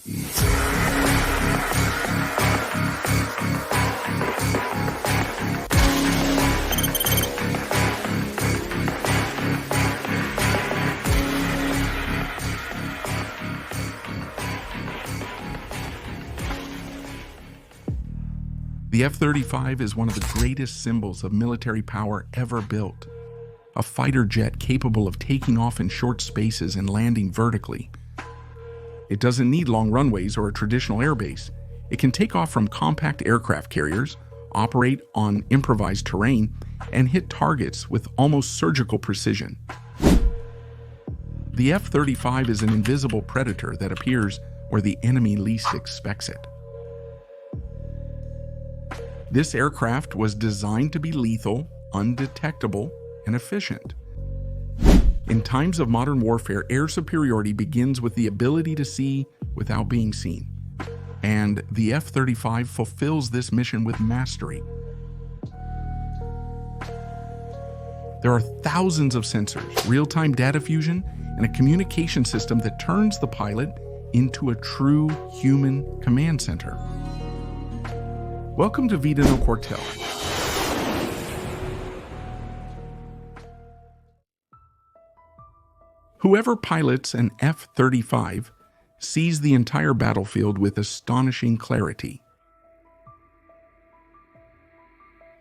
The F-35 is one of the greatest symbols of military power ever built. A fighter jet capable of taking off in short spaces and landing vertically. It doesn't need long runways or a traditional airbase. It can take off from compact aircraft carriers, operate on improvised terrain, and hit targets with almost surgical precision. The F-35 is an invisible predator that appears where the enemy least expects it. This aircraft was designed to be lethal, undetectable, and efficient. In times of modern warfare, air superiority begins with the ability to see without being seen. And the F-35 fulfills this mission with mastery. There are thousands of sensors, real-time data fusion, and a communication system that turns the pilot into a true human command center. Welcome to Vida no Quartel. Whoever pilots an F-35 sees the entire battlefield with astonishing clarity.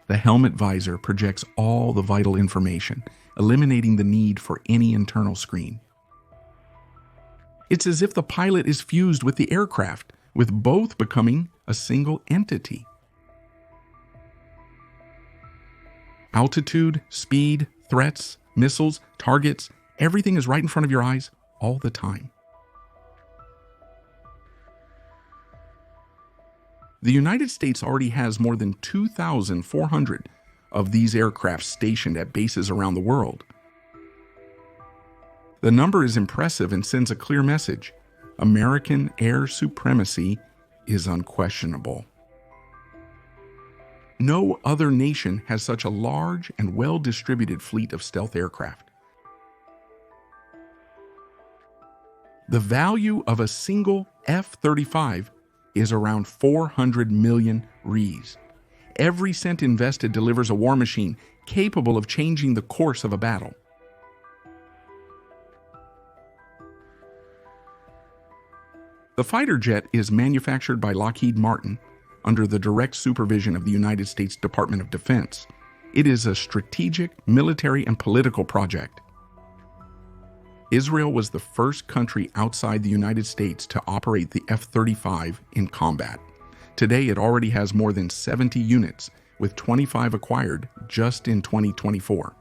The helmet visor projects all the vital information, eliminating the need for any internal screen. It's as if the pilot is fused with the aircraft, with both becoming a single entity. Altitude, speed, threats, missiles, targets, everything is right in front of your eyes all the time. The United States already has more than 2,400 of these aircraft stationed at bases around the world. The number is impressive and sends a clear message. American air supremacy is unquestionable. No other nation has such a large and well-distributed fleet of stealth aircraft. The value of a single F-35 is around 400 million Rs. Every cent invested delivers a war machine capable of changing the course of a battle. The fighter jet is manufactured by Lockheed Martin under the direct supervision of the United States Department of Defense. It is a strategic, military, and political project. Israel was the first country outside the United States to operate the F-35 in combat. Today, it already has more than 70 units, with 25 acquired just in 2024.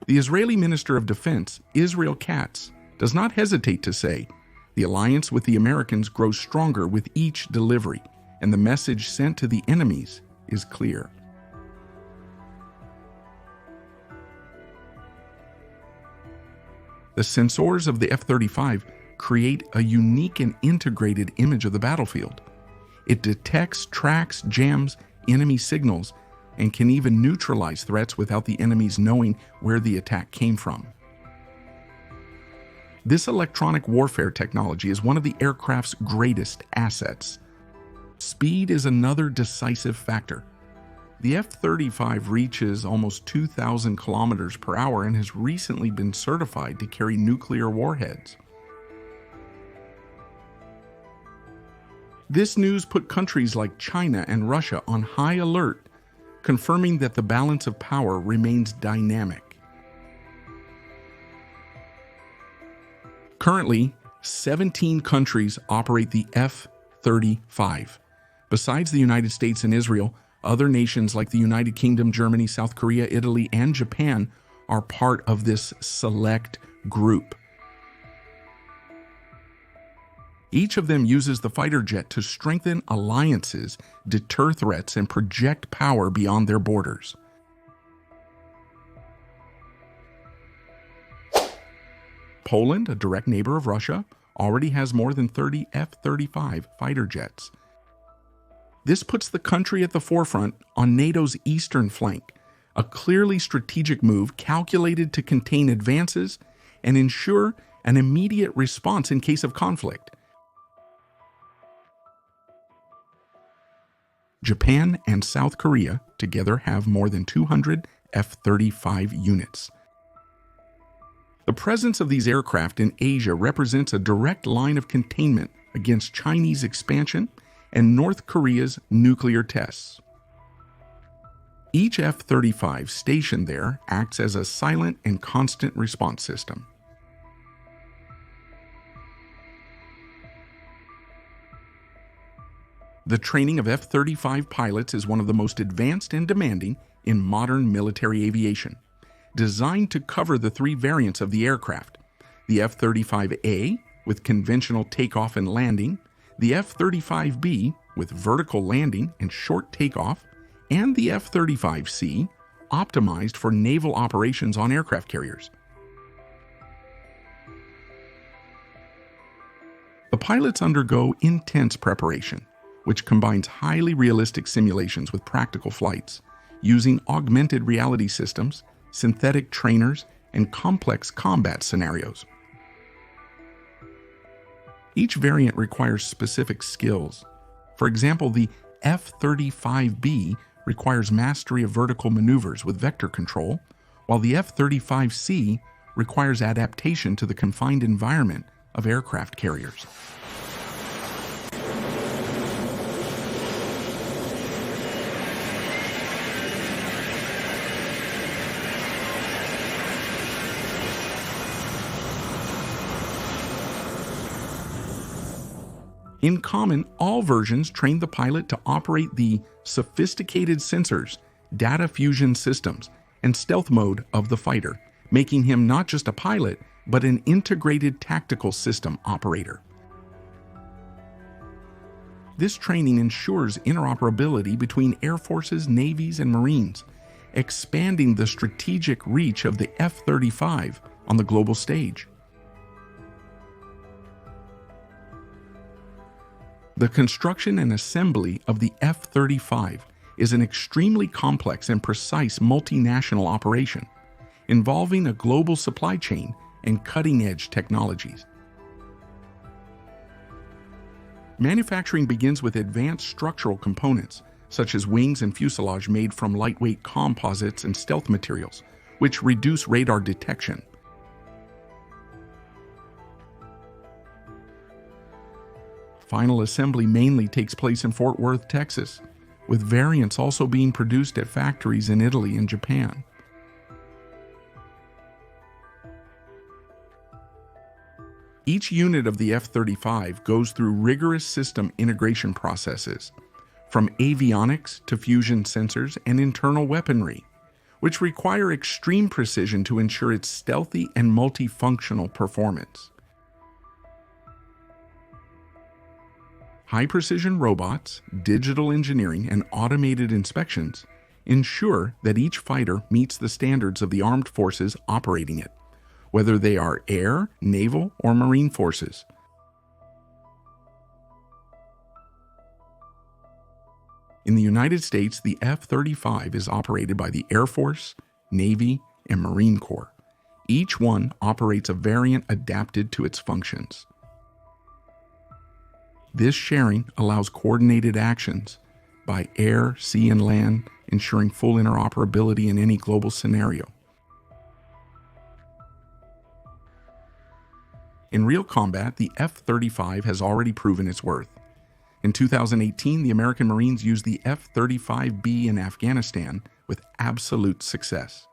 The Israeli Minister of Defense, Israel Katz, does not hesitate to say, the alliance with the Americans grows stronger with each delivery, and the message sent to the enemies is clear. The sensors of the F-35 create a unique and integrated image of the battlefield. It detects, tracks, jams enemy signals, and can even neutralize threats without the enemies knowing where the attack came from. This electronic warfare technology is one of the aircraft's greatest assets. Speed is another decisive factor. The F-35 reaches almost 2,000 kilometers per hour and has recently been certified to carry nuclear warheads. This news put countries like China and Russia on high alert, confirming that the balance of power remains dynamic. Currently, 17 countries operate the F-35. Besides the United States and Israel, other nations like the United Kingdom, Germany, South Korea, Italy, and Japan are part of this select group. Each of them uses the fighter jet to strengthen alliances, deter threats, and project power beyond their borders. Poland, a direct neighbor of Russia, already has more than 30 F-35 fighter jets. This puts the country at the forefront on NATO's eastern flank, a clearly strategic move calculated to contain advances and ensure an immediate response in case of conflict. Japan and South Korea together have more than 200 F-35 units. The presence of these aircraft in Asia represents a direct line of containment against Chinese expansion and North Korea's nuclear tests. Each F-35 stationed there acts as a silent and constant response system. The training of F-35 pilots is one of the most advanced and demanding in modern military aviation, designed to cover the three variants of the aircraft: the F-35A with conventional takeoff and landing, the F-35B with vertical landing and short takeoff, and the F-35C, optimized for naval operations on aircraft carriers. The pilots undergo intense preparation, which combines highly realistic simulations with practical flights, using augmented reality systems, synthetic trainers, and complex combat scenarios. Each variant requires specific skills. For example, the F-35B requires mastery of vertical maneuvers with vector control, while the F-35C requires adaptation to the confined environment of aircraft carriers. In common, all versions train the pilot to operate the sophisticated sensors, data fusion systems, and stealth mode of the fighter, making him not just a pilot, but an integrated tactical system operator. This training ensures interoperability between air forces, navies, and marines, expanding the strategic reach of the F-35 on the global stage. The construction and assembly of the F-35 is an extremely complex and precise multinational operation, involving a global supply chain and cutting-edge technologies. Manufacturing begins with advanced structural components, such as wings and fuselage made from lightweight composites and stealth materials, which reduce radar detection. Final assembly mainly takes place in Fort Worth, Texas, with variants also being produced at factories in Italy and Japan. Each unit of the F-35 goes through rigorous system integration processes, from avionics to fusion sensors and internal weaponry, which require extreme precision to ensure its stealthy and multifunctional performance. High-precision robots, digital engineering, and automated inspections ensure that each fighter meets the standards of the armed forces operating it, whether they are air, naval, or marine forces. In the United States, the F-35 is operated by the Air Force, Navy, and Marine Corps. Each one operates a variant adapted to its functions. This sharing allows coordinated actions by air, sea, and land, ensuring full interoperability in any global scenario. In real combat, the F-35 has already proven its worth. In 2018, the American Marines used the F-35B in Afghanistan with absolute success.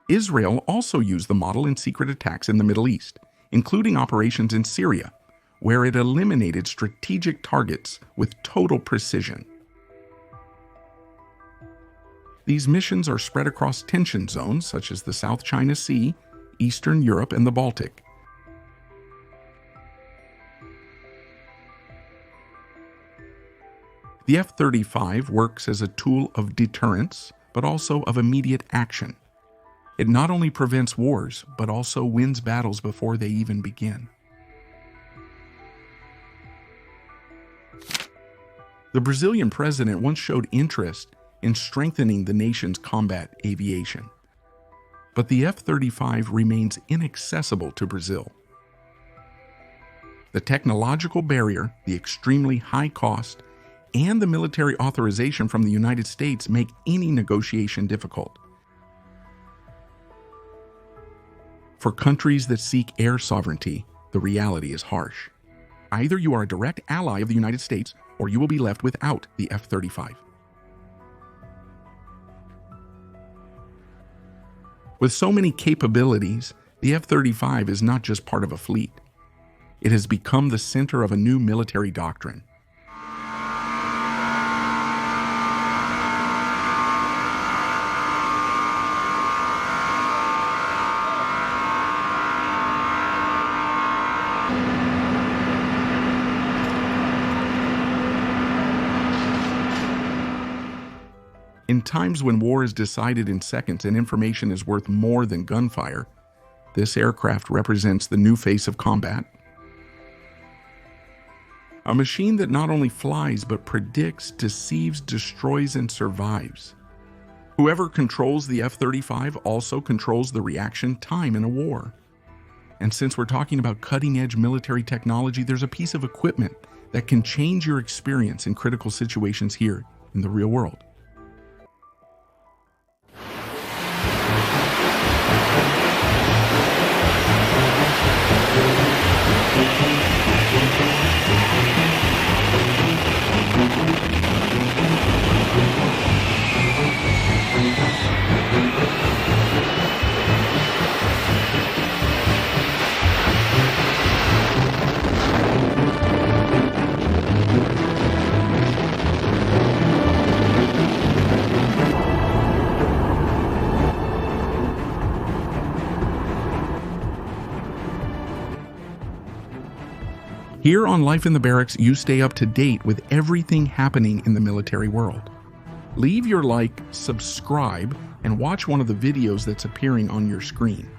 Israel also used the model in secret attacks in the Middle East, including operations in Syria, where it eliminated strategic targets with total precision. These missions are spread across tension zones such as the South China Sea, Eastern Europe, and the Baltic. The F-35 works as a tool of deterrence, but also of immediate action. It not only prevents wars, but also wins battles before they even begin. The Brazilian president once showed interest in strengthening the nation's combat aviation. But the F-35 remains inaccessible to Brazil. The technological barrier, the extremely high cost, and the military authorization from the United States make any negotiation difficult. For countries that seek air sovereignty, the reality is harsh. Either you are a direct ally of the United States, or you will be left without the F-35. With so many capabilities, the F-35 is not just part of a fleet. It has become the center of a new military doctrine. In times when war is decided in seconds and information is worth more than gunfire, this aircraft represents the new face of combat. A machine that not only flies but predicts, deceives, destroys, and survives. Whoever controls the F-35 also controls the reaction time in a war. And since we're talking about cutting-edge military technology, there's a piece of equipment that can change your experience in critical situations here in the real world. Here on Life in the Barracks, you stay up to date with everything happening in the military world. Leave your like, subscribe, and watch one of the videos that's appearing on your screen.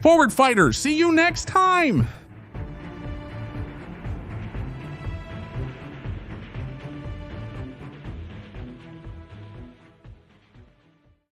Forward fighters, see you next time!